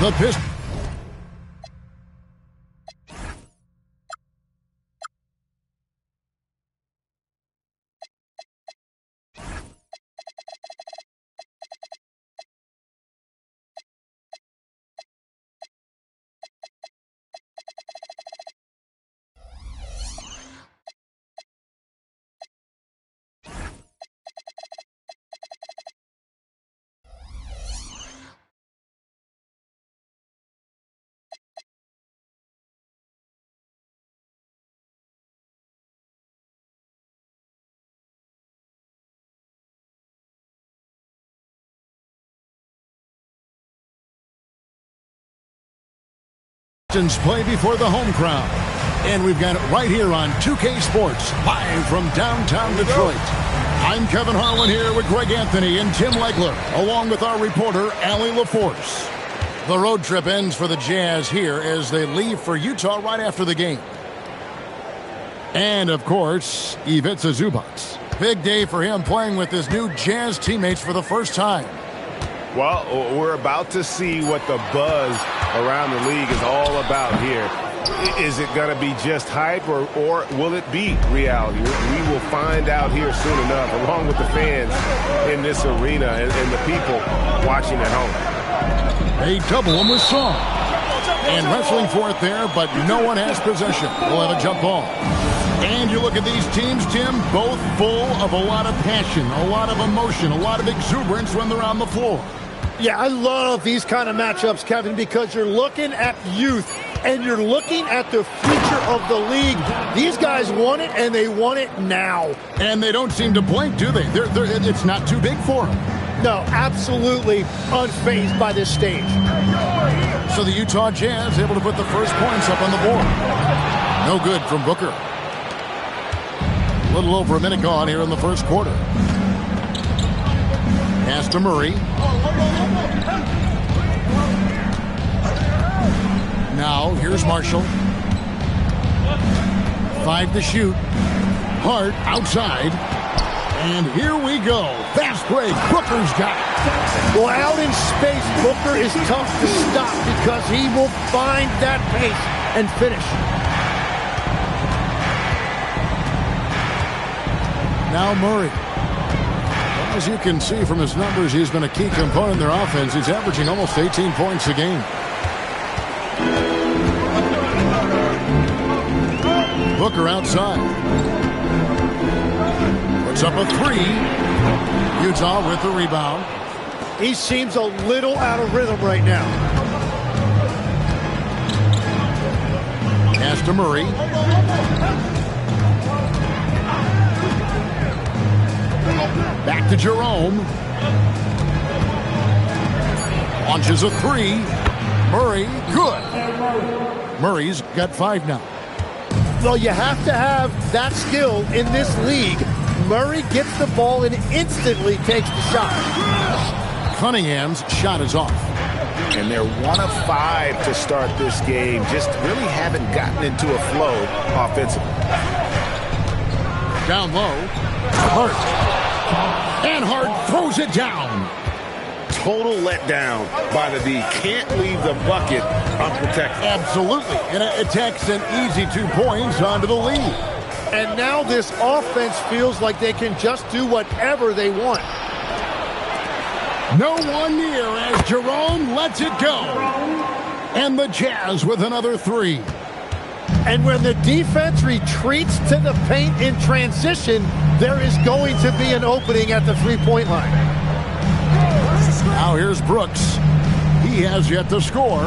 The Pistons play before the home crowd. And we've got it right here on 2K Sports, live from downtown Detroit. I'm Kevin Harlan here with Greg Anthony and Tim Legler, along with our reporter, Allie LaForce. The road trip ends for the Jazz here as they leave for Utah right after the game. And, of course, Ivica Zubac. Big day for him playing with his new Jazz teammates for the first time. Well, we're about to see what the buzz around the league is all about here. Is it going to be just hype or will it be reality? We will find out here soon enough, along with the fans in this arena and the people watching at home. They double him with Song. And wrestling for it there, but no one has possession. We'll have a jump ball. And you look at these teams, Tim, both full of a lot of passion, a lot of emotion, a lot of exuberance when they're on the floor. Yeah, I love these kind of matchups, Kevin, because you're looking at youth and you're looking at the future of the league. These guys want it, and they want it now. And they don't seem to blink, do they? It's not too big for them. No, absolutely unfazed by this stage. So the Utah Jazz able to put the first points up on the board. No good from Booker. A little over a minute gone here in the first quarter. Pass to Murray. Now, here's Marshall. 5 to shoot. Hart outside. And here we go. Fast break. Booker's got it. Well, out in space, Booker is tough to stop because he will find that pace and finish. Now Murray. As you can see from his numbers, he's been a key component in their offense. He's averaging almost 18 points a game. Booker outside. Puts up a 3. Utah with the rebound. He seems a little out of rhythm right now. Pass to Murray. Back to Jerome. Launches a 3. Murray, good. Murray's got 5 now. Well, you have to have that skill in this league. Murray gets the ball and instantly takes the shot. Cunningham's shot is off. And they're 1 of 5 to start this game. Just really haven't gotten into a flow offensively. Down low. Hart. And Hart throws it down. Total letdown by the D. Can't leave the bucket unprotected. Absolutely. And it takes an easy 2 points onto the lead. And now this offense feels like they can just do whatever they want. No one near as Jerome lets it go. And the Jazz with another 3. And when the defense retreats to the paint in transition, there is going to be an opening at the three-point line. Now here's Brooks. He has yet to score.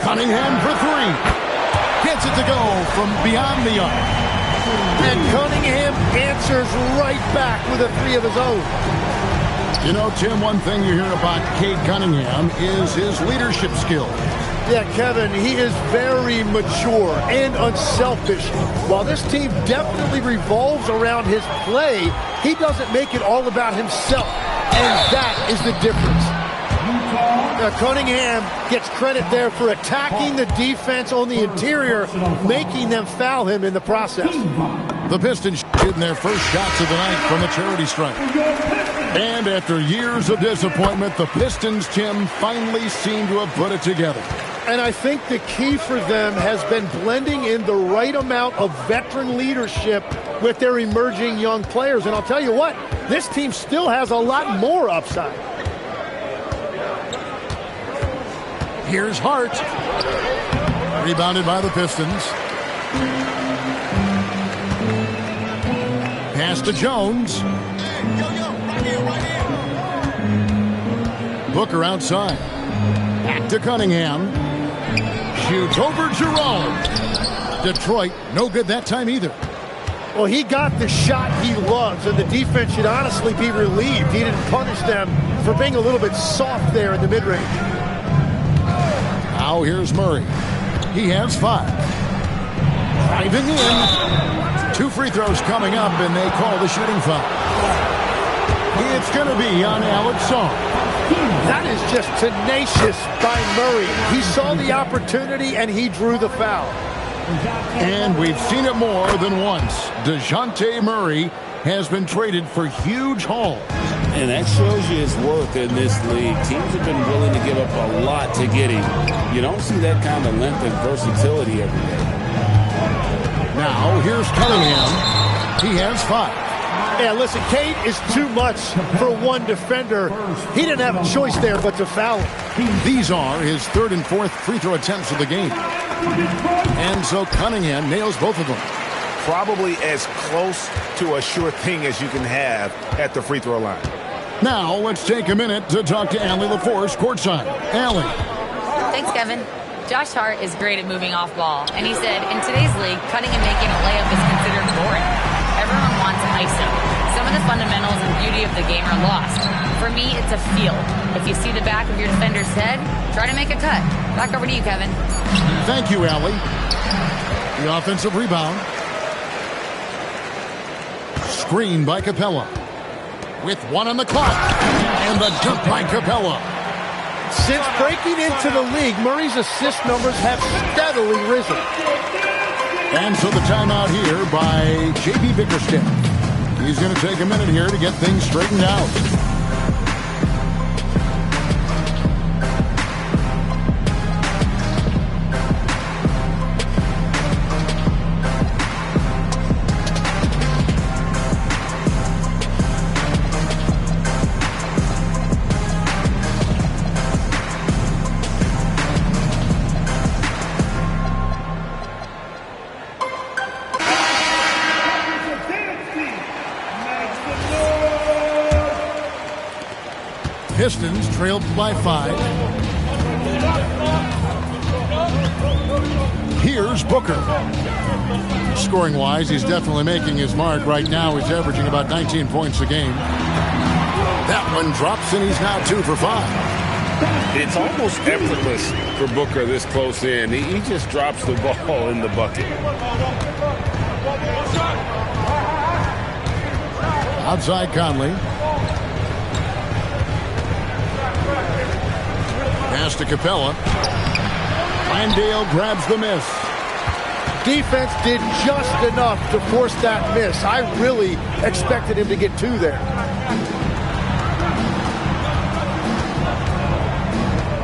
Cunningham for 3. Gets it to go from beyond the arc. And Cunningham answers right back with a 3 of his own. You know, Tim, one thing you hear about Cade Cunningham is his leadership skills. Yeah, Kevin, he is very mature and unselfish. While this team definitely revolves around his play, he doesn't make it all about himself. And that is the difference. Cunningham gets credit there for attacking the defense on the interior, making them foul him in the process. The Pistons shooting their first shots of the night from the charity stripe. And after years of disappointment, the Pistons, Tim, finally seem to have put it together. And I think the key for them has been blending in the right amount of veteran leadership with their emerging young players. And I'll tell you what, this team still has a lot more upside. Here's Hart. Rebounded by the Pistons. Pass to Jones. Booker outside. Back to Cunningham. Shoots over Jerome. Detroit, no good that time either. Well, he got the shot he loves, and the defense should honestly be relieved. He didn't punish them for being a little bit soft there in the mid-range. Now here's Murray. He has 5. Driving in. 2 free throws coming up, and they call the shooting foul. It's going to be on Alex Song. That is just tenacious by Murray. He saw the opportunity, and he drew the foul. And we've seen it more than once. DeJounte Murray has been traded for huge hauls. And that shows you his worth in this league. Teams have been willing to give up a lot to get him. You don't see that kind of length and versatility every day. Now, here's Cunningham. He has 5. Yeah, listen, Kate is too much for one defender. He didn't have a choice there but to foul him. These are his 3rd and 4th free throw attempts of the game. And so Cunningham nails both of them. Probably as close to a sure thing as you can have at the free throw line. Now, let's take a minute to talk to Allie LaForce courtside. Allie. Thanks, Kevin. Josh Hart is great at moving off ball, and he said, in today's league, cutting and making a layup is considered boring. Everyone wants ISO. Some of the fundamentals and beauty of the game are lost. For me, it's a feel. If you see the back of your defender's head, try to make a cut. Back over to you, Kevin. Thank you, Allie. The offensive rebound. Screen by Capella. With 1 on the clock. And the dunk by Capella. Since breaking into the league, Murray's assist numbers have steadily risen. And so the timeout here by J.B. Bickerstaff. He's going to take a minute here to get things straightened out. Pistons trailed by 5. Here's Booker. Scoring-wise, he's definitely making his mark. Right now, he's averaging about 19 points a game. That one drops, and he's now 2 for 5. It's almost effortless for Booker this close in. He just drops the ball in the bucket. Outside Conley. Pass to Capella. Landale grabs the miss. Defense did just enough to force that miss. I really expected him to get 2 there.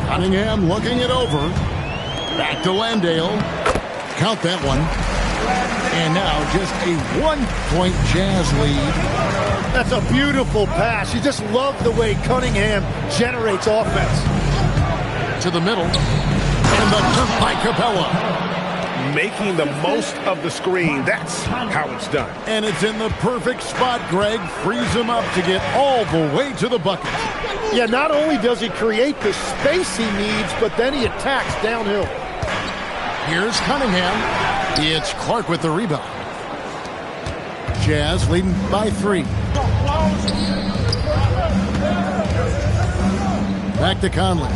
Cunningham looking it over. Back to Landale. Count that one. And now just a 1-point Jazz lead. That's a beautiful pass. You just love the way Cunningham generates offense. To the middle. And the dunk by Capella. Making the most of the screen. That's how it's done. And it's in the perfect spot. Greg frees him up to get all the way to the bucket. Yeah, not only does he create the space he needs, but then he attacks downhill. Here's Cunningham. It's Clark with the rebound. Jazz leading by 3. Back to Conley.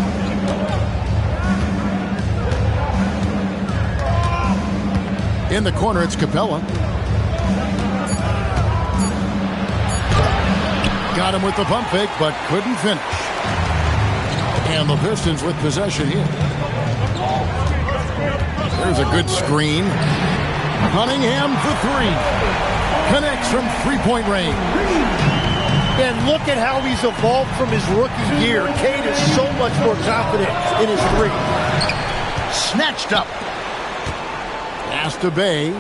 In the corner, it's Capella. Got him with the pump fake, but couldn't finish. And the Pistons with possession here. There's a good screen. Cunningham for 3. Connects from 3-point range. And look at how he's evolved from his rookie year. Cade is so much more confident in his three. Snatched up. Pass to Bay.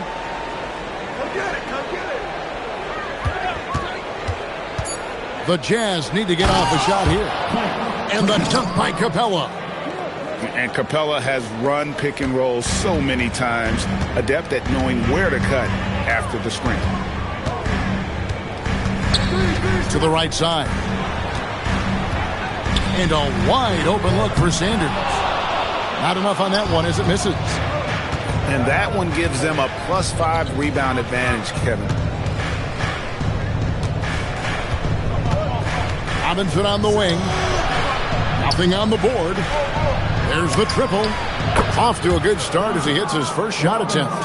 The Jazz need to get off a shot here. And the dunk by Capella. And Capella has run pick and roll so many times, adept at knowing where to cut after the screen. To the right side. And a wide open look for Sanders. Not enough on that one as it misses. And that one gives them a +5 rebound advantage, Kevin. Robinson on the wing. Nothing on the board. There's the triple. Off to a good start as he hits his first shot attempt.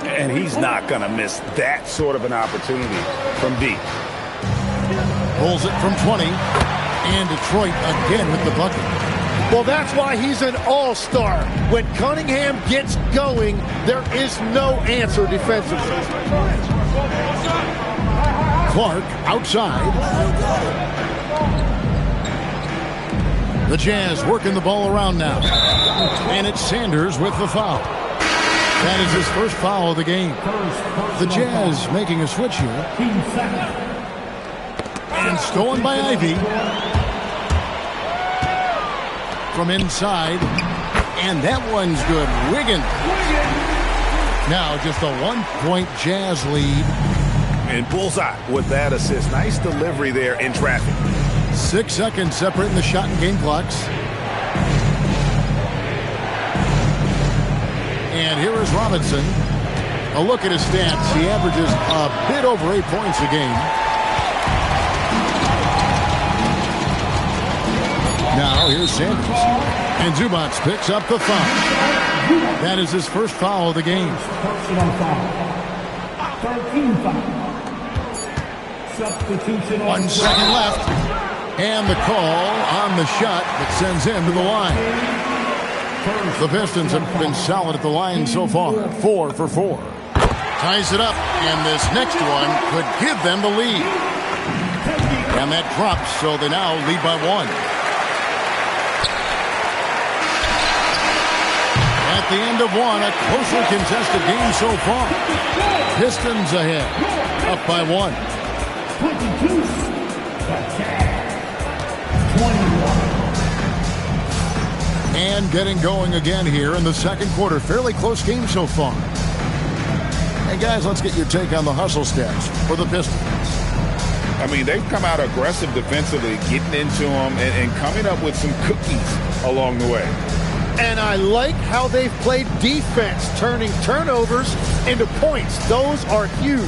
And he's not going to miss that sort of an opportunity from deep. Pulls it from 20. And Detroit again with the bucket. Well, that's why he's an all-star. When Cunningham gets going, there is no answer defensively. Clark outside. The Jazz working the ball around now. And it's Sanders with the foul. That is his first foul of the game. The Jazz making a switch here. And stolen by Ivy. From inside. And that one's good. Wiggins. Now just a 1-point Jazz lead. And bullseye with that assist. Nice delivery there in traffic. 6 seconds separating the shot and game clocks. And here is Robinson. A look at his stats. He averages a bit over 8 points a game. Now here's Sanders. And Zubats picks up the foul. That is his first foul of the game. 1 second left. And the call on the shot that sends him to the line. The Pistons have been solid at the line so far. 4 for 4. Ties it up, and this next one could give them the lead. And that drops, so they now lead by 1. At the end of 1, a closely contested game so far. Pistons ahead, up by 1. 22. And getting going again here in the second quarter. Fairly close game so far. Hey, guys, let's get your take on the hustle stats for the Pistons. I mean, they've come out aggressive defensively, getting into them and coming up with some cookies along the way. And I like how they've played defense, turning turnovers into points. Those are huge.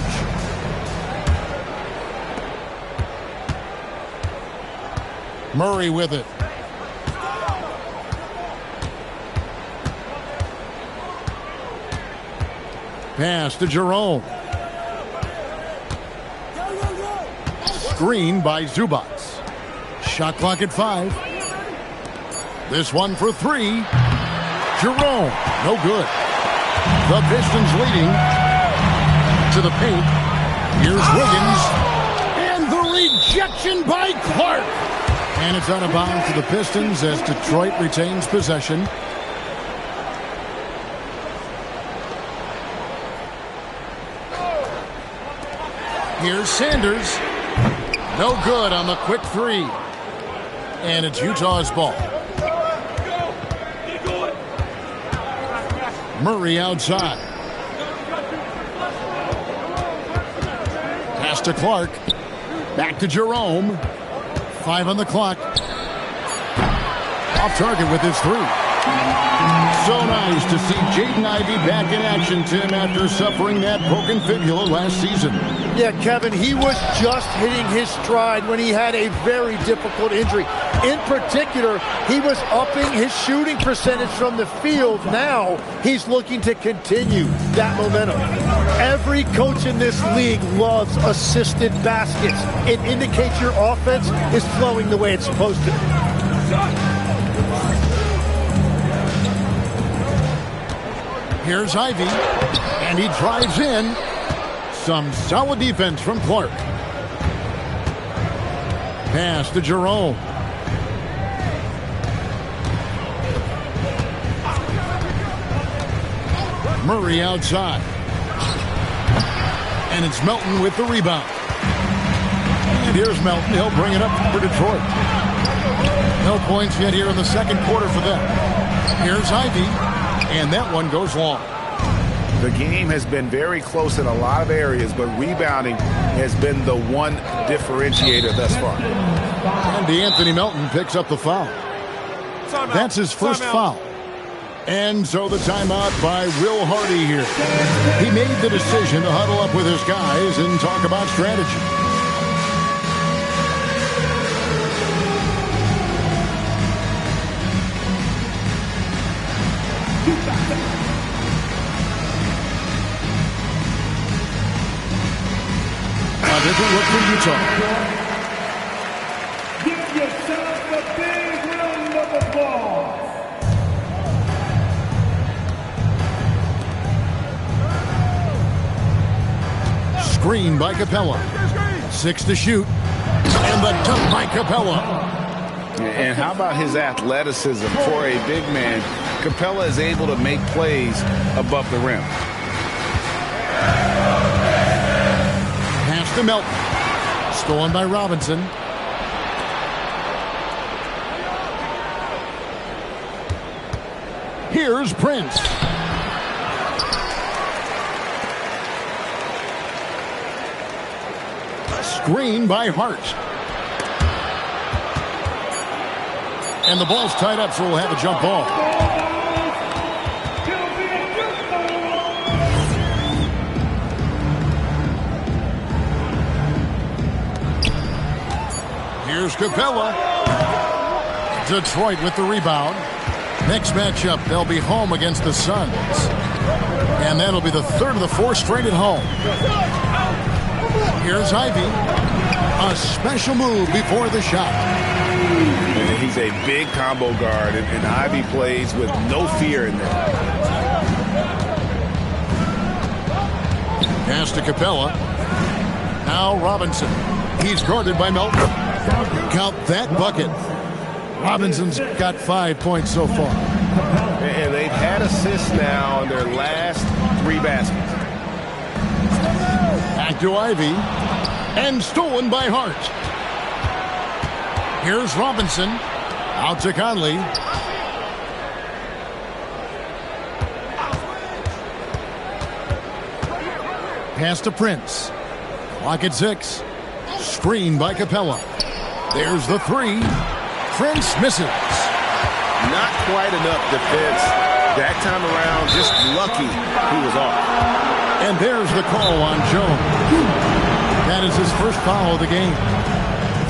Murray with it. Pass to Jerome. Screen by Zubats. Shot clock at 5. This one for 3. Jerome. No good. The Pistons leading to the paint. Here's Wiggins. And the rejection by Clark. And it's out of bounds to the Pistons as Detroit retains possession. Here's Sanders. No good on the quick 3. And it's Utah's ball. Murray outside. Pass to Clark. Back to Jerome. 5 on the clock. Off target with his 3. So nice to see Jaden Ivey back in action, Tim, after suffering that broken fibula last season. Yeah, Kevin, he was just hitting his stride when he had a very difficult injury. In particular, he was upping his shooting percentage from the field. Now he's looking to continue that momentum. Every coach in this league loves assisted baskets. It indicates your offense is flowing the way it's supposed to. Here's Ivy, and he drives in. Some solid defense from Clark. Pass to Jerome. Murray outside. And it's Melton with the rebound. And here's Melton. He'll bring it up for Detroit. No points yet here in the second quarter for them. Here's Ivy. And that one goes long. The game has been very close in a lot of areas, but rebounding has been the one differentiator thus far. And DeAnthony Melton picks up the foul. That's his first foul. And so the timeout by Will Hardy here. He made the decision to huddle up with his guys and talk about strategy. A different look for Utah. Give yourself a big round of applause. Screen by Capella. 6 to shoot. And the dunk by Capella. And how about his athleticism for a big man? Capella is able to make plays above the rim. Pass to Melton. Stolen by Robinson. Here's Prince. Screen by Hart. And the ball's tied up, so we'll have a jump ball. Here's Capella. Detroit with the rebound. Next matchup, they'll be home against the Suns. And that'll be the third of the four straight at home. Here's Ivy. A special move before the shot. And he's a big combo guard, and Ivy plays with no fear in there. Pass to Capella. Now Robinson. He's guarded by Melton. Count that bucket. Robinson's got 5 points so far. And they've had assists now on their last 3 baskets. Back to Ivy. And stolen by Hart. Here's Robinson. Out to Conley. Pass to Prince. Clock at 6. Screen by Capella. There's the 3. Prince misses. Not quite enough defense that time around. Just lucky he was off. And there's the call on Jones. That is his first foul of the game.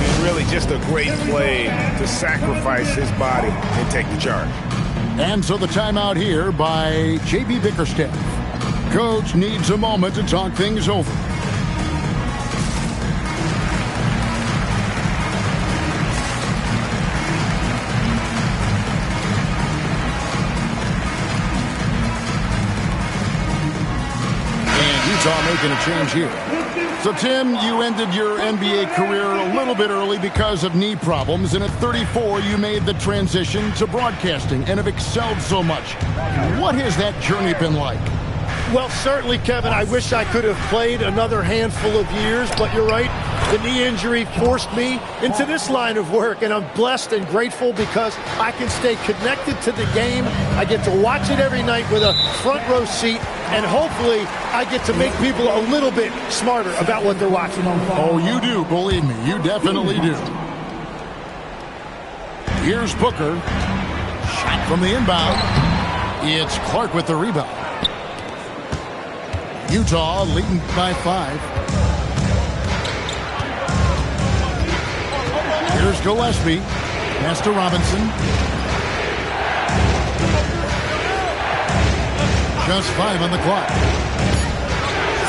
It's really just a great play to sacrifice his body and take the charge. And so the timeout here by J.B. Bickerstaff. Coach needs a moment to talk things over. Making a change here. So, Tim, you ended your NBA career a little bit early because of knee problems, and at 34, you made the transition to broadcasting and have excelled so much. What has that journey been like? Well, certainly, Kevin, I wish I could have played another handful of years, but you're right. The knee injury forced me into this line of work, and I'm blessed and grateful because I can stay connected to the game. I get to watch it every night with a front row seat, and hopefully I get to make people a little bit smarter about what they're watching. Oh, you do, believe me. You definitely do. Here's Booker. Shot from the inbound. It's Clark with the rebound. Utah leading by 5. Here's Gillespie. Pass to Robinson. Just 5 on the clock.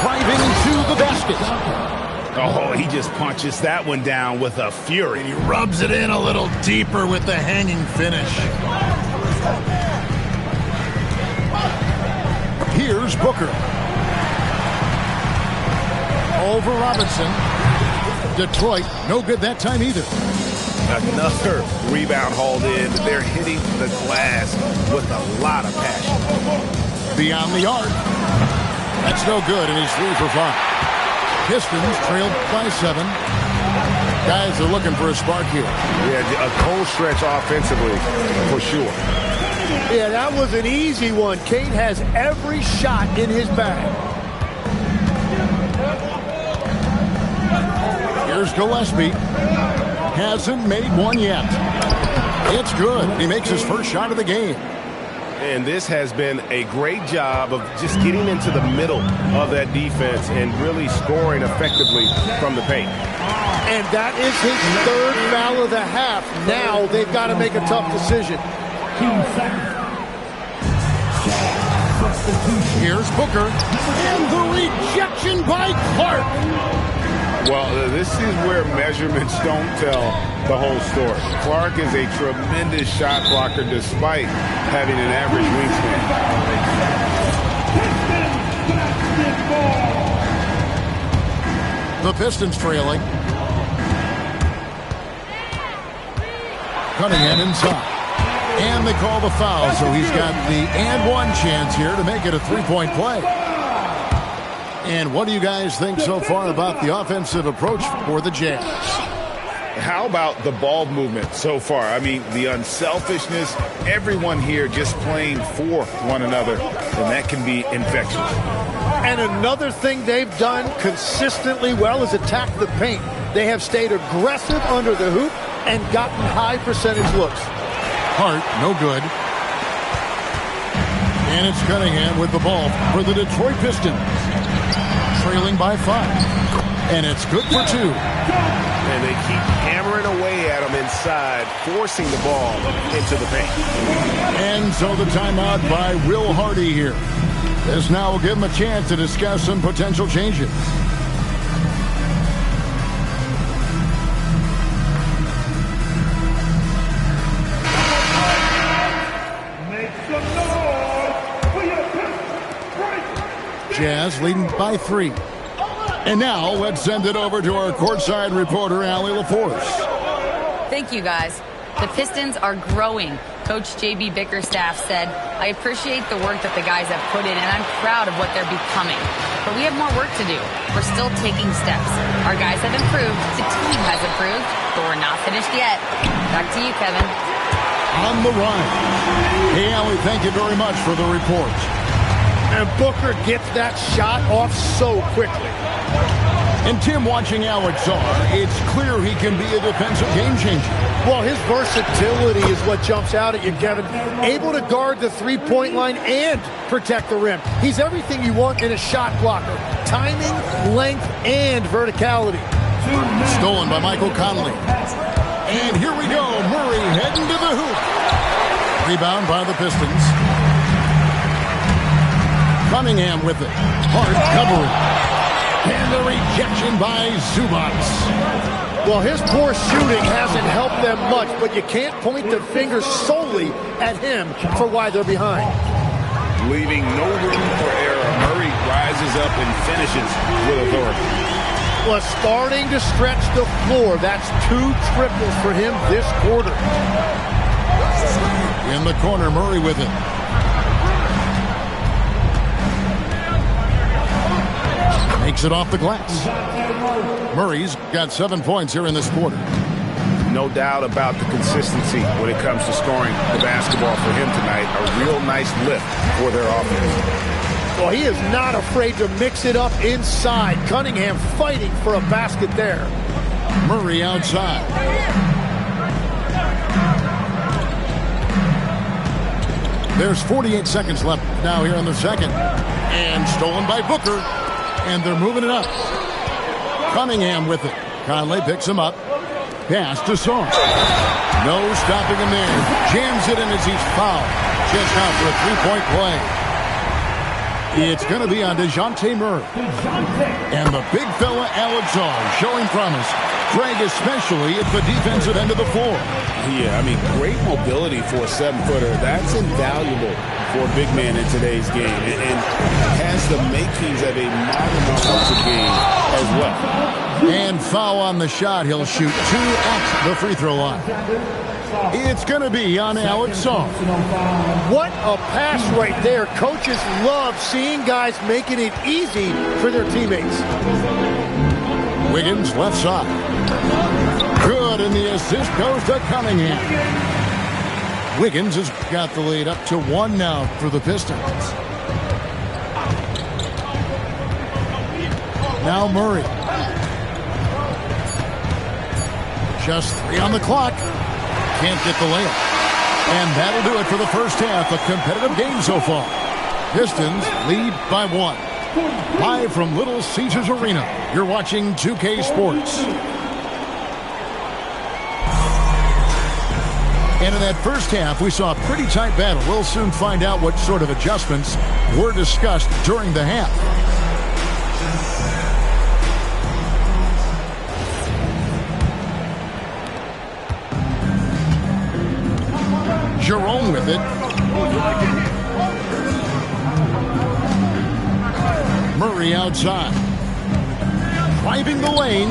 Driving to the basket. Oh, he just punches that one down with a fury. He rubs it in a little deeper with the hanging finish. Here's Booker. Over Robinson. Detroit, no good that time either. Another rebound hauled in. They're hitting the glass with a lot of passion. Beyond the arc. That's no good, and he's 3 for 5. Pistons trailed by 7. Guys are looking for a spark here. Yeah, a cold stretch offensively, for sure. Yeah, that was an easy one. Kate has every shot in his bag. Here's Gillespie. Hasn't made one yet. It's good. He makes his first shot of the game. And this has been a great job of just getting into the middle of that defense and really scoring effectively from the paint. And that is his 3rd foul of the half. Now they've got to make a tough decision. Here's Booker. And the rejection by Clark. Well, this is where measurements don't tell the whole story. Clark is a tremendous shot blocker despite having an average wingspan. The Pistons trailing. Cunningham inside. And they call the foul, so he's got the and one chance here to make it a 3-point play. And what do you guys think so far about the offensive approach for the Jazz? How about the ball movement so far? I mean, the unselfishness, everyone here just playing for one another, and that can be infectious. And another thing they've done consistently well is attack the paint. They have stayed aggressive under the hoop and gotten high percentage looks. Hart, no good. And it's Cunningham with the ball for the Detroit Pistons. Trailing by 5. And it's good for 2. And they keep hammering away at him inside, forcing the ball into the paint. And so the timeout by Will Hardy here. This now will give him a chance to discuss some potential changes. Jazz leading by 3. And now let's send it over to our courtside reporter, Allie LaForce. Thank you, guys. The Pistons are growing. Coach J.B. Bickerstaff said, I appreciate the work that the guys have put in, and I'm proud of what they're becoming. But we have more work to do. We're still taking steps. Our guys have improved. The team has improved. But we're not finished yet. Back to you, Kevin. On the run. Hey, Allie, thank you very much for the report. And Booker gets that shot off so quickly. And Tim, watching Alex Czar, it's clear he can be a defensive game changer. Well, his versatility is what jumps out at you, Kevin. Able to guard the three-point line and protect the rim. He's everything you want in a shot blocker. Timing, length, and verticality. Stolen by Michael Conley. And here we go. Murray heading to the hoop. Rebound by the Pistons. Cunningham with it. Hard covering. And the rejection by Zubac. Well, his poor shooting hasn't helped them much, but you can't point the finger solely at him for why they're behind. Leaving no room for error. Murray rises up and finishes with authority. Well, starting to stretch the floor. That's 2 triples for him this quarter. In the corner, Murray with it. Makes it off the glass. Murray's got 7 points here in this quarter. No doubt about the consistency when it comes to scoring the basketball for him tonight. A real nice lift for their offense. Well, he is not afraid to mix it up inside. Cunningham fighting for a basket there. Murray outside. There's 48 seconds left now here in the second. And stolen by Booker. And they're moving it up. Cunningham with it. Conley picks him up. Pass to Song. No stopping him there. Jams it in as he's fouled. Just out for a 3-point play. It's going to be on DeJounte Murray. And the big fella, Alex Czar, showing promise Greg, especially at the defensive end of the floor. Yeah, I mean, great mobility for a 7-footer. That's invaluable for a big man in today's game, and has the makings of a modern offensive game as well. And foul on the shot. He'll shoot 2 at the free throw line. It's going to be on Alex Song. What a pass right there. Coaches love seeing guys making it easy for their teammates. Wiggins left side. Good, and the assist goes to Cunningham. Wiggins has got the lead up to 1 now for the Pistons. Now Murray. Just 3 on the clock. Can't get the layup. And that'll do it for the first half. A competitive game so far. Pistons lead by 1. Live from Little Caesars Arena, you're watching 2K Sports. And in that first half, we saw a pretty tight battle. We'll soon find out what sort of adjustments were discussed during the half. Jerome with it. Murray outside. Driving the lane.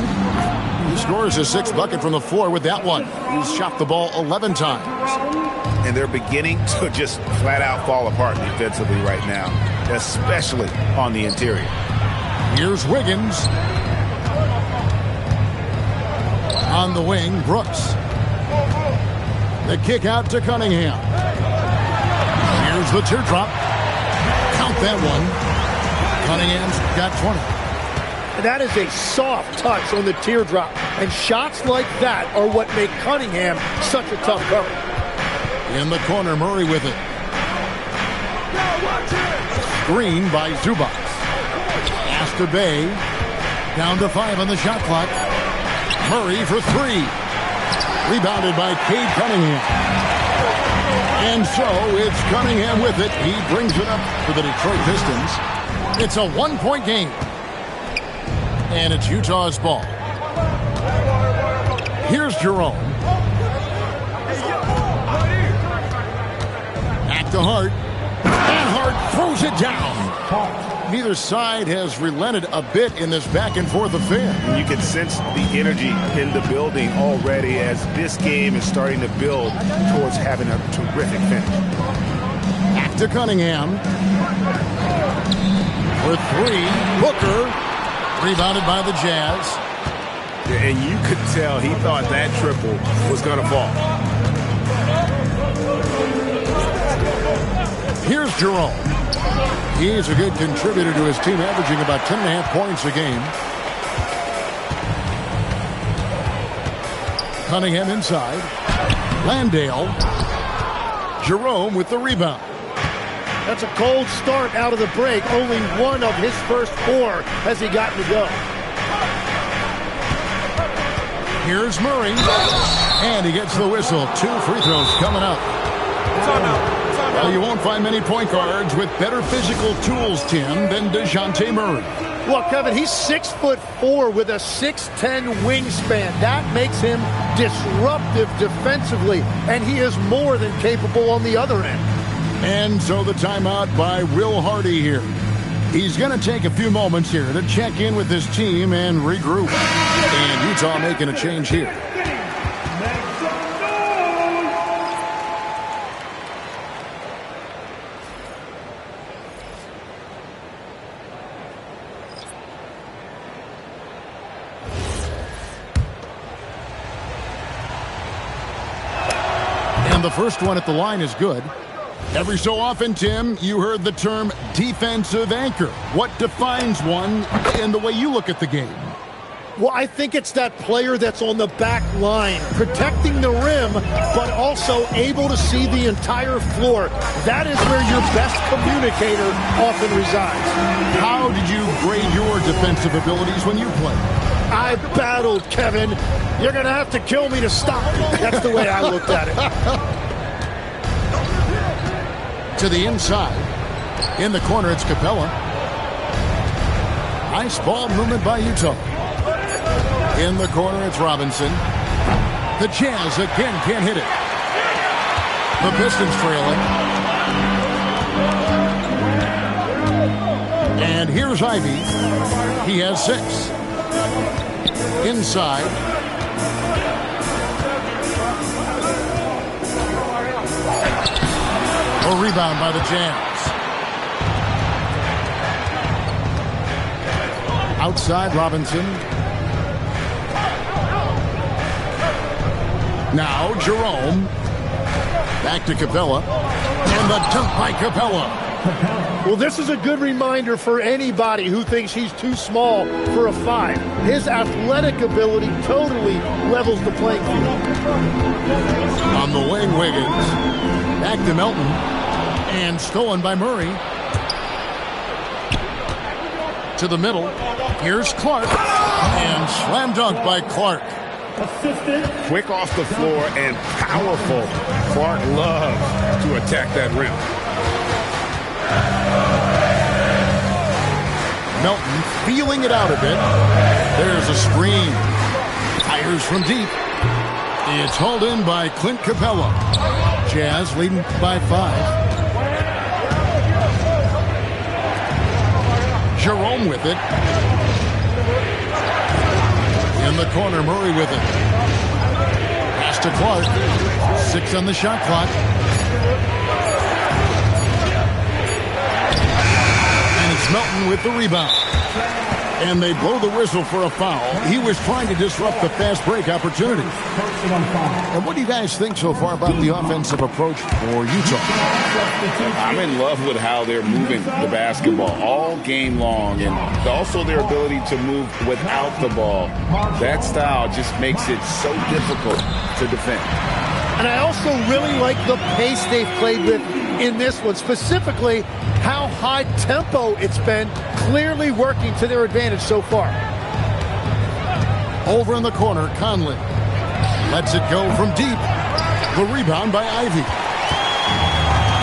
He scores his 6th bucket from the floor with that one. He's shot the ball 11 times. And they're beginning to just flat out fall apart defensively right now, especially on the interior. Here's Wiggins. On the wing, Brooks. The kick out to Cunningham. Here's the teardrop. Count that one. Cunningham's got 20. That is a soft touch on the teardrop. And shots like that are what make Cunningham such a tough cover. In the corner, Murray with it. Screen by Zubac. Pass to Bay. Down to 5 on the shot clock. Murray for 3. Rebounded by Cade Cunningham. And so it's Cunningham with it. He brings it up for the Detroit Pistons. It's a 1-point game. And it's Utah's ball. Here's Jerome. Back to Hart. And Hart throws it down. Neither side has relented a bit in this back-and-forth affair. And you can sense the energy in the building already as this game is starting to build towards having a terrific finish. Back to Cunningham. For 3, Booker. Rebounded by the Jazz. And you could tell he thought that triple was going to fall. Here's Jerome. He's a good contributor to his team, averaging about 10.5 points a game. Cunningham inside. Landale. Jerome with the rebound. That's a cold start out of the break. Only 1 of his first 4 has he gotten to go. Here's Murray. And he gets the whistle. 2 free throws coming up. Well, you won't find many point guards with better physical tools, Tim, than DeJounte Murray. Well, Kevin, he's 6'4" with a 6'10" wingspan. That makes him disruptive defensively, and he is more than capable on the other end. And so the timeout by Will Hardy here. He's going to take a few moments here to check in with his team and regroup. And Utah making a change here. And the first one at the line is good. Every so often, Tim, you heard the term defensive anchor. What defines one in the way you look at the game? Well, I think it's that player that's on the back line, protecting the rim, but also able to see the entire floor. That is where your best communicator often resides. How did you grade your defensive abilities when you played? I battled, Kevin. You're going to have to kill me to stop. That's the way I looked at it. To the inside. In the corner, it's Capella. Nice ball movement by Utah. In the corner, it's Robinson. The Jazz again can't hit it. The Pistons trailing. And here's Ivy. He has 6. Inside. A rebound by the Jazz. Outside, Robinson. Now, Jerome. Back to Capella. And the dunk by Capella. Well, this is a good reminder for anybody who thinks he's too small for a 5. His athletic ability totally levels the playing field. On the wing, Wiggins. Back to Melton. And stolen by Murray. To the middle. Here's Clark. And slam dunk by Clark. Quick off the floor and powerful. Clark loves to attack that rim. Melton feeling it out a bit. There's a screen. Fires from deep. It's hauled in by Clint Capella. Jazz leading by 5. Jerome with it. In the corner, Murray with it. Pass to Clark. 6 on the shot clock. And it's Melton with the rebound. And they blow the whistle for a foul. He was trying to disrupt the fast break opportunity. And what do you guys think so far about the offensive approach for Utah? I'm in love with how they're moving the basketball all game long, and also their ability to move without the ball. That style just makes it so difficult to defend. And I also really like the pace they've played with in this one, specifically how high tempo it's been, clearly working to their advantage so far. Over in the corner, Conley lets it go from deep. The rebound by Ivy.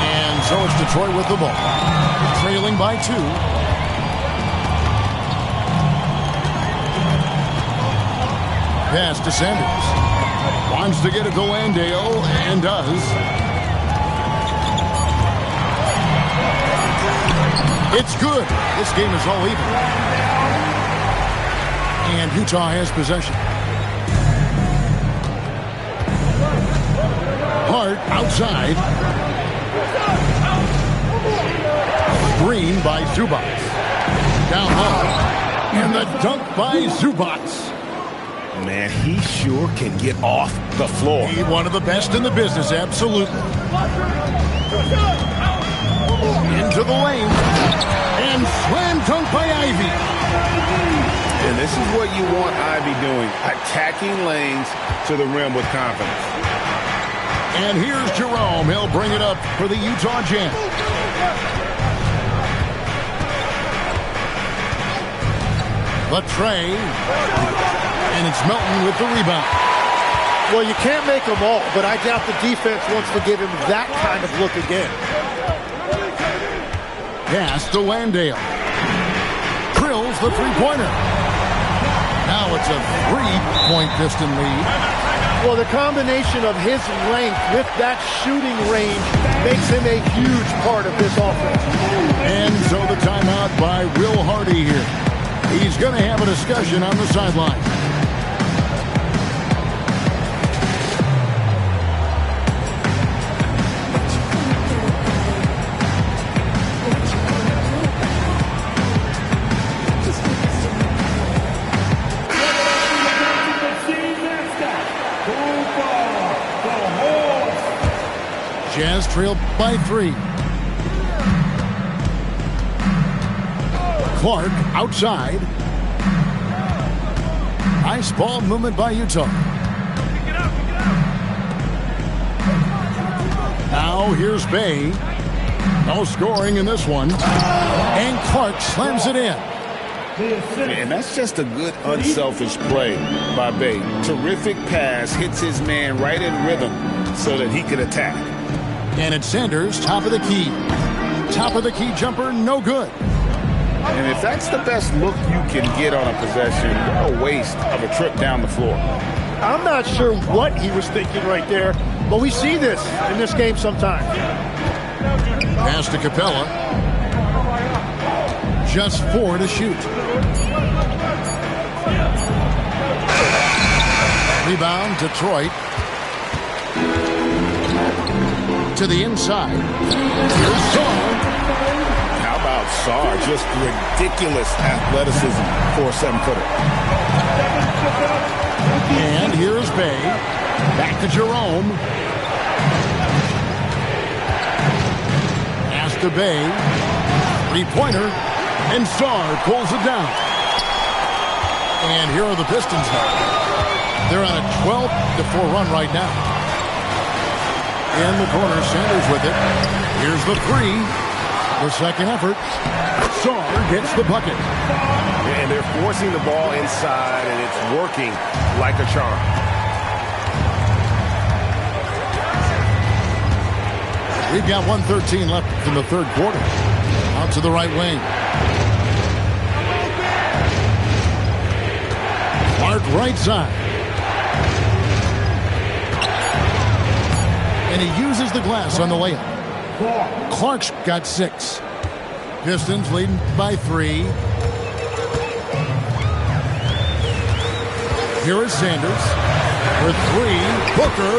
And so it's Detroit with the ball, trailing by 2. Pass to Sanders. Wants to get it to Landale, and does. It's good. This game is all even. And Utah has possession. Hart outside. Green by Zubac. Down low. And the dunk by Zubac. Man, he sure can get off the floor. He's one of the best in the business, absolutely. Into the lane. And slam dunk by Ivy. And this is what you want Ivy doing, attacking lanes to the rim with confidence. And here's Jerome. He'll bring it up for the Utah Jazz. Latre. And it's Melton with the rebound. Well, you can't make them all, but I doubt the defense wants to give him that kind of look again. Pass to Landale. Drills the three-pointer. Now it's a 3-point distant lead. Well, the combination of his length with that shooting range makes him a huge part of this offense. And so the timeout by Will Hardy here. He's going to have a discussion on the sideline. Jazz trailed by 3. Clark outside. Nice ball movement by Utah. Now here's Bay. No scoring in this one. And Clark slams it in. And that's just a good unselfish play by Bay. Terrific pass, hits his man right in rhythm so that he could attack. And it's Sanders, top of the key. Top of the key jumper, no good. And if that's the best look you can get on a possession, what a waste of a trip down the floor. I'm not sure what he was thinking right there, but we see this in this game sometimes. Pass to Capella. Just 4 to shoot. Rebound, Detroit. To the inside. Here's Saul. How about Sarr? Just ridiculous athleticism for a 7-footer. And here's Bay. Back to Jerome. Pass to Bay. Three-pointer. And Sarr pulls it down. And here are the Pistons now. They're on a 12-4 run right now. In the corner, Sanders with it. Here's the three. The second effort. Sarr gets the bucket. And they're forcing the ball inside, and it's working like a charm. We've got 1:13 left in the third quarter. Out to the right wing. Clark right side. And he uses the glass on the layup. Clark's got 6. Pistons leading by 3. Here is Sanders. For 3. Booker.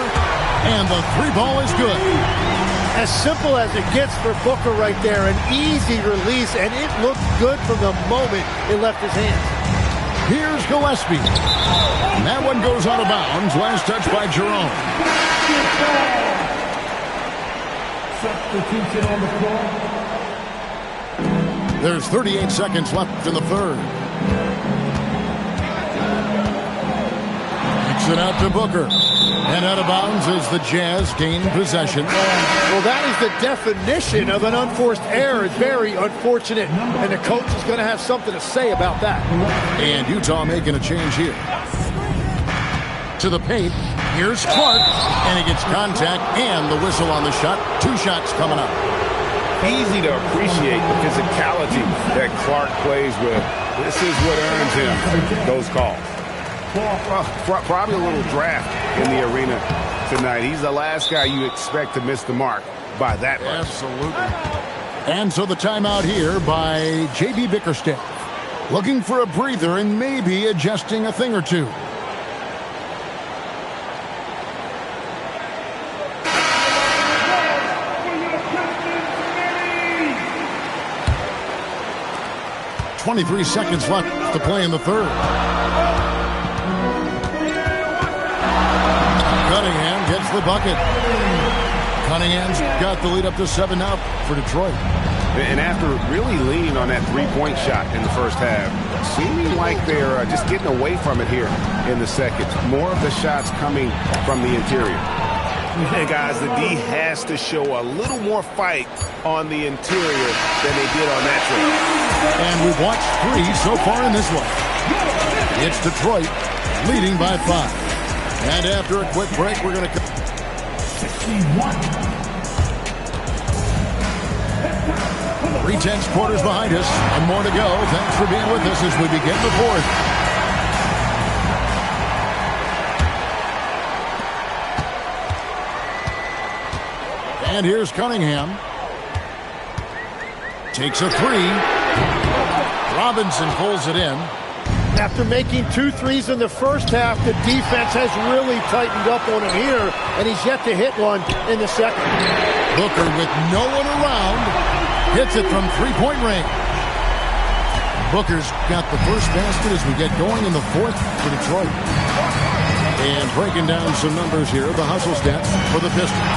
And the 3-ball is good. As simple as it gets for Booker right there. An easy release, and it looked good from the moment it left his hands. Here's Gillespie. And that one goes out of bounds. Last touch by Jerome. Substitution on the floor. There's 38 seconds left in the third. Kicks it out to Booker. And out of bounds as the Jazz gain possession. Well, that is the definition of an unforced error. It's very unfortunate, and the coach is going to have something to say about that. And Utah making a change here. To the paint. Here's Clark. And he gets contact and the whistle on the shot. 2 shots coming up. Easy to appreciate the physicality that Clark plays with. This is what earns him those calls. Probably a little draft in the arena tonight. He's the last guy you expect to miss the mark by that much. Absolutely. And so the timeout here by J.B. Bickerstaff. Looking for a breather and maybe adjusting a thing or two. .23 seconds left to play in the third. Cunningham gets the bucket. Cunningham's got the lead up to 7 now for Detroit. And after really leaning on that three-point shot in the first half, seeming like they're just getting away from it here in the second. More of the shots coming from the interior. And guys, the D has to show a little more fight on the interior than they did on that trip. And we've watched 3 so far in this one. It's Detroit leading by 5. And after a quick break, we're going to... 3/10 quarters behind us. And more to go. Thanks for being with us as we begin the fourth. And here's Cunningham. Takes a 3. Robinson pulls it in. After making 2 threes in the first half, the defense has really tightened up on him here, and he's yet to hit one in the second. Booker with no one around. Hits it from 3-point range. Booker's got the first basket as we get going in the fourth for Detroit. And breaking down some numbers here, the hustle stats for the Pistons.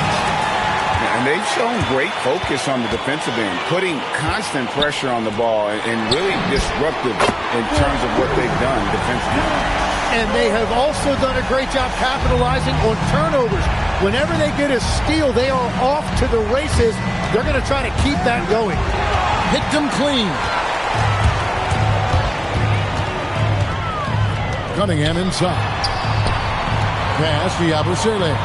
And they've shown great focus on the defensive end, putting constant pressure on the ball and really disruptive in terms of what they've done defensively. And they have also done a great job capitalizing on turnovers. Whenever they get a steal, they are off to the races. They're going to try to keep that going. Hit them clean. Cunningham inside. Pass to Yabusele.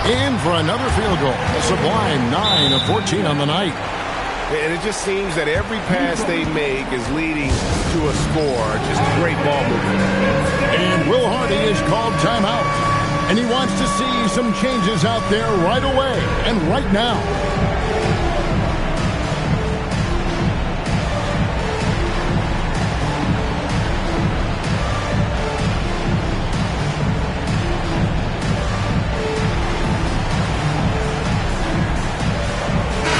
In for another field goal. A sublime 9 of 14 on the night. And it just seems that every pass they make is leading to a score. Just great ball movement. And Will Hardy is called timeout. And he wants to see some changes out there right away and right now.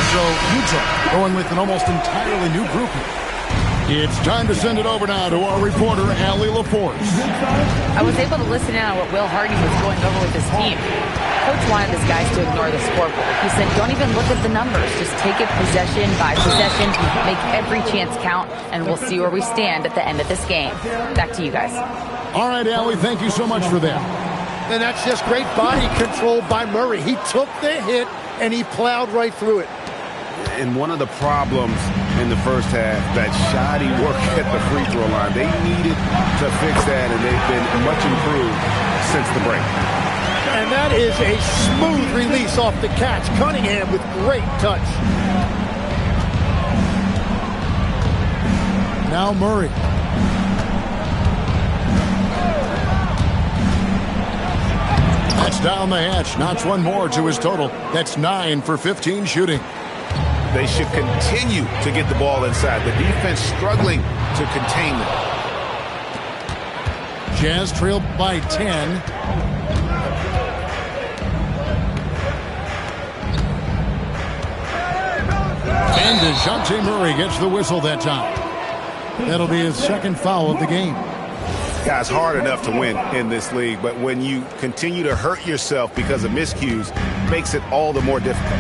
So Utah going with an almost entirely new group here. It's time to send it over now to our reporter, Allie LaForce. I was able to listen in on what Will Hardy was going over with his team. Coach wanted his guys to ignore the scoreboard. He said, don't even look at the numbers. Just take it possession by possession, make every chance count, and we'll see where we stand at the end of this game. Back to you guys. All right, Allie, thank you so much for that. And that's just great body control by Murray. He took the hit, and he plowed right through it. And one of the problems in the first half, that shoddy work at the free throw line. They needed to fix that, and they've been much improved since the break. And that is a smooth release off the catch. Cunningham with great touch. Now Murray. That's down the hatch. Knocks one more to his total. That's 9 for 15 shooting. They should continue to get the ball inside. The defense struggling to contain them. Jazz trailed by 10. And DeJounte Murray gets the whistle that time. That'll be his second foul of the game. Guys, hard enough to win in this league, but when you continue to hurt yourself because of miscues, it makes it all the more difficult.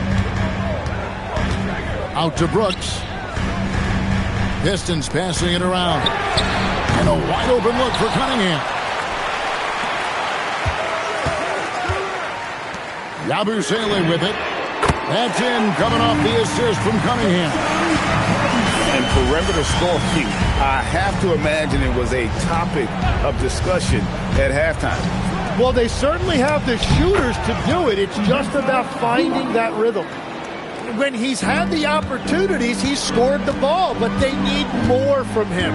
Out to Brooks. Pistons passing it around. And a wide open look for Cunningham. Yabusele with it. That's in, coming off the assist from Cunningham. And perimeter scoring, I have to imagine it was a topic of discussion at halftime. Well, they certainly have the shooters to do it. It's just about finding that rhythm. When he's had the opportunities, he's scored the ball, but they need more from him.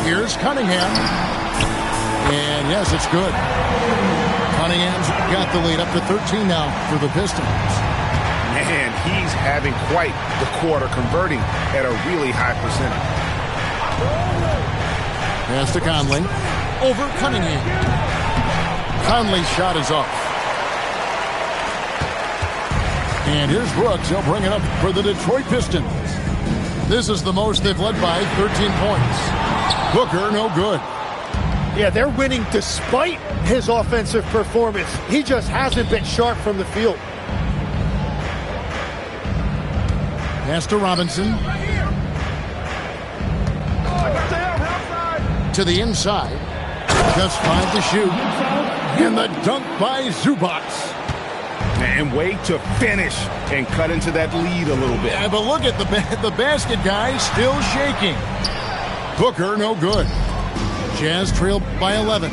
Here's Cunningham. And yes, it's good. Cunningham's got the lead up to 13 now for the Pistons. Man, he's having quite the quarter, converting at a really high percentage. Pass to Conley. Over Cunningham. Conley's shot is off. And here's Brooks. He'll bring it up for the Detroit Pistons. This is the most they've led by 13 points. Booker, no good. Yeah, they're winning despite his offensive performance. He just hasn't been sharp from the field. Pass to Robinson. To the inside. Just 5 to shoot. And the dunk by Zubac. And way to finish and cut into that lead a little bit. Yeah, but look at the basket guy still shaking. Booker, no good. Jazz trailed by 11.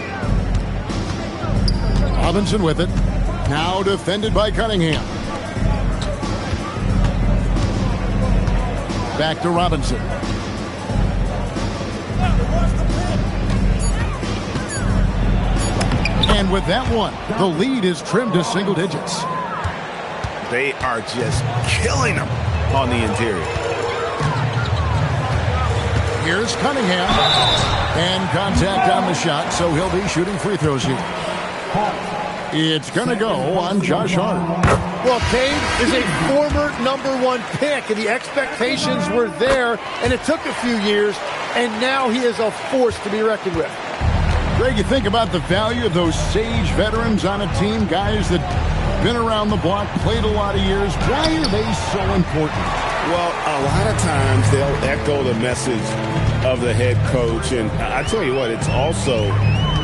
Robinson with it. Now defended by Cunningham. Back to Robinson. And with that one, the lead is trimmed to single digits. They are just killing them on the interior. Here's Cunningham. And contact on the shot, so he'll be shooting free throws here. It's going to go on Josh Hart. Well, Kane is a former #1 pick, and the expectations were there, and it took a few years, and now he is a force to be reckoned with. Greg, you think about the value of those sage veterans on a team, guys that been around the block, played a lot of years. Why are they so important? Well, a lot of times they'll echo the message of the head coach. And I tell you what, it's also,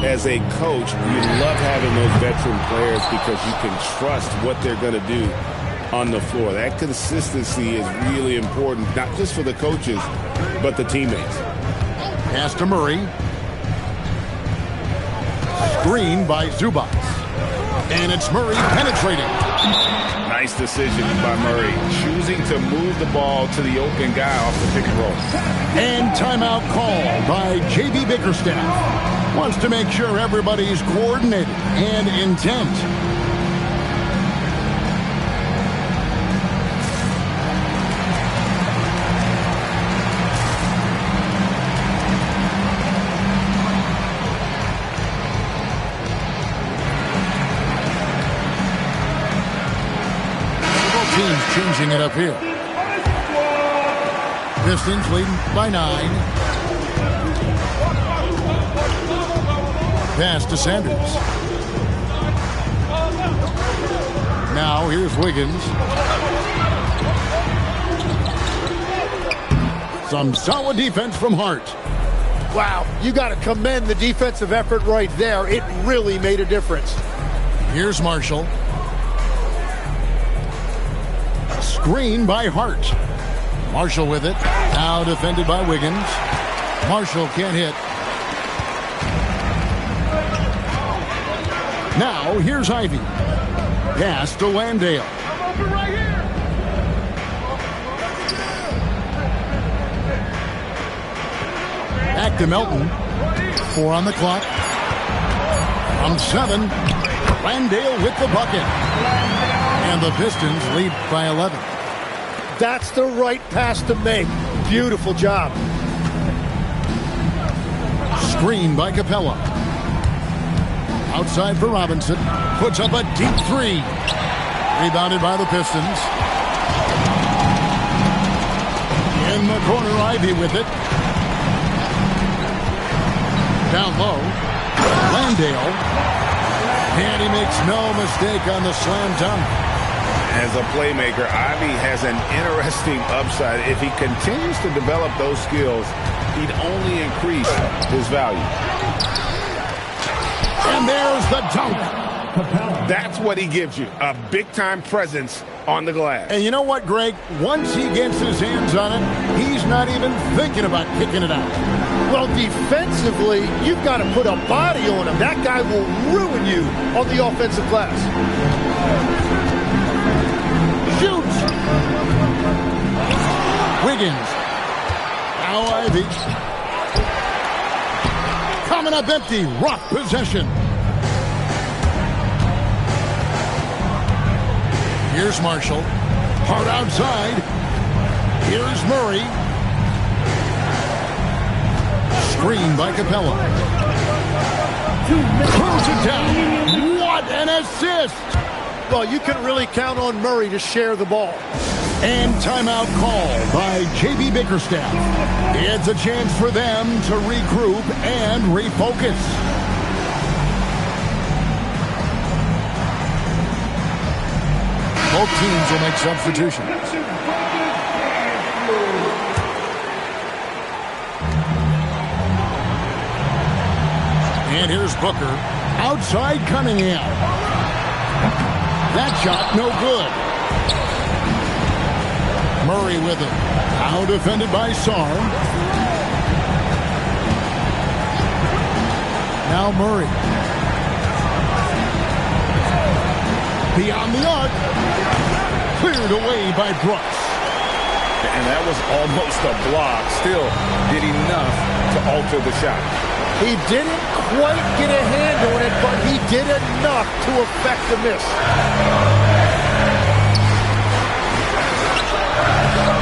as a coach, you love having those veteran players because you can trust what they're going to do on the floor. That consistency is really important, not just for the coaches, but the teammates. Pass to Murray. Screen by Zubac. And it's Murray penetrating. Nice decision by Murray, choosing to move the ball to the open guy off the pick and roll. And timeout call by J.B. Bickerstaff. Wants to make sure everybody's coordinated and intent. Teams changing it up here. Pistons leading by 9. Pass to Sanders. Now here's Wiggins. Some solid defense from Hart. Wow, you got to commend the defensive effort right there. It really made a difference. Here's Marshall. Screen by Hart. Marshall with it. Now defended by Wiggins. Marshall can't hit. Now here's Ivy. Pass to Landale. Back to Melton. 4 on the clock. From 7. Landale with the bucket. And the Pistons lead by 11. That's the right pass to make. Beautiful job. Screen by Capella. Outside for Robinson. Puts up a deep 3. Rebounded by the Pistons. In the corner, Ivy with it. Down low. Landale. And he makes no mistake on the slam dunk. As a playmaker, Ivy has an interesting upside. If he continues to develop those skills, he'd only increase his value. And there's the dunk. That's what he gives you, a big-time presence on the glass. And you know what, Greg? Once he gets his hands on it, he's not even thinking about kicking it out. Well, defensively, you've got to put a body on him. That guy will ruin you on the offensive glass. Shoots. Wiggins. Now Ivy. Coming up empty. Rough possession. Here's Marshall. Hard outside. Here's Murray. Screen by Capella. Throws it down. What an assist! Well, you can really count on Murray to share the ball. And timeout call by J.B. Bickerstaff. It's a chance for them to regroup and refocus. Both teams will make substitutions. And here's Booker. Outside Cunningham. That shot no good. Murray with it. Now defended by Sarr. Now Murray. Beyond the arc. Cleared away by Brooks. And that was almost a block. Still did enough to alter the shot. He didn't quite get a hand on it, but he did enough to affect the miss.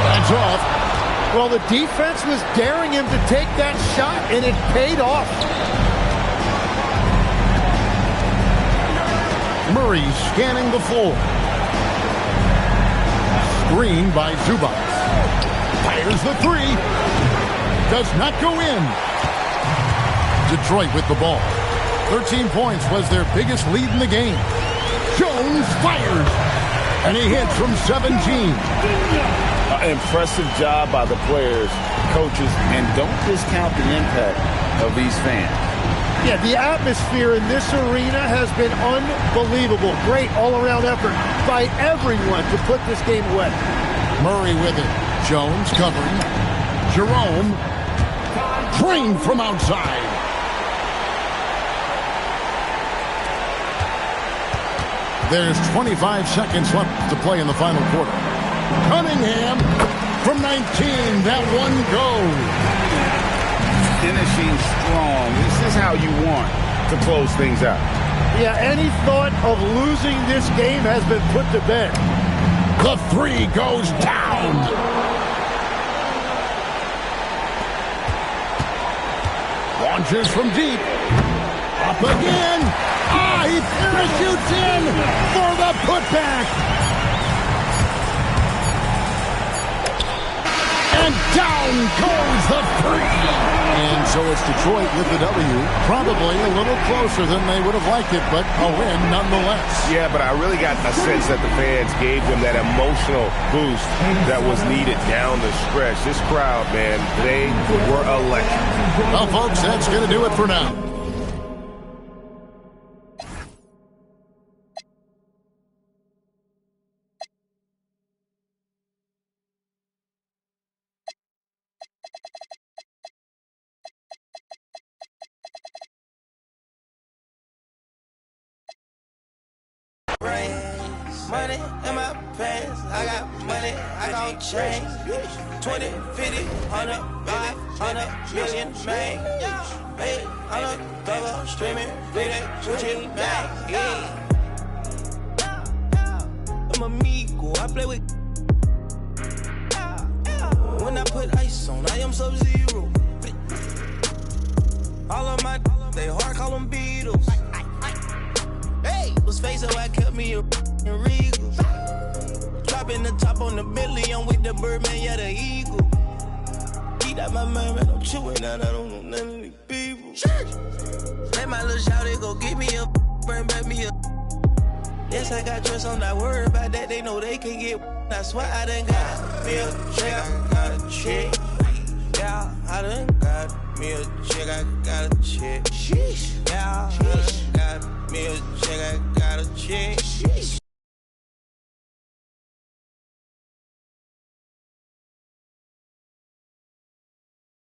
That's off. Well, the defense was daring him to take that shot, and it paid off. Murray scanning the floor. Screen by Zubac. Fires the 3. Does not go in. Detroit with the ball. 13 points was their biggest lead in the game. Jones fires. And he hits from 17. Impressive job by the players, coaches, and don't discount the impact of these fans. Yeah, the atmosphere in this arena has been unbelievable. Great all-around effort by everyone to put this game away. Murray with it. Jones covering. Jerome. Trained from outside. There's 25 seconds left to play in the final quarter. Cunningham from 19. That one goes. Finishing strong. This is how you want to close things out. Yeah, any thought of losing this game has been put to bed. The three goes down. Launches from deep. Up again. He parachutes in for the putback. And down goes the three. And so it's Detroit with the W. Probably a little closer than they would have liked it, but a win nonetheless. Yeah, but I really got a sense that the fans gave them that emotional boost that was needed down the stretch. This crowd, man, they were electric. Well, folks, that's going to do it for now. Money in my pants, I got money, I got change. 20, 50, 100, 500 million, man. Hey, I'm a thugger, streaming, reading, switching back. I'm amigo, I play with. When I put ice on, I am Sub-Zero. All of my, they hard, call them Beatles. Hey, was facing, I kept me a Regal. Dropping the top on the Bentley, I'm with the Birdman, yeah, the Eagle. Eat out my mind, man, I'm chewing out, I don't know none of these people. Let my little shawty go get me a, burn back me a. Yes, I got dress, I'm not worried about that, they know they can get. That's why I done got me a check, I got a check. Yeah, I done got me a check, I got a check. Yeah, I done got me a check, I got a check.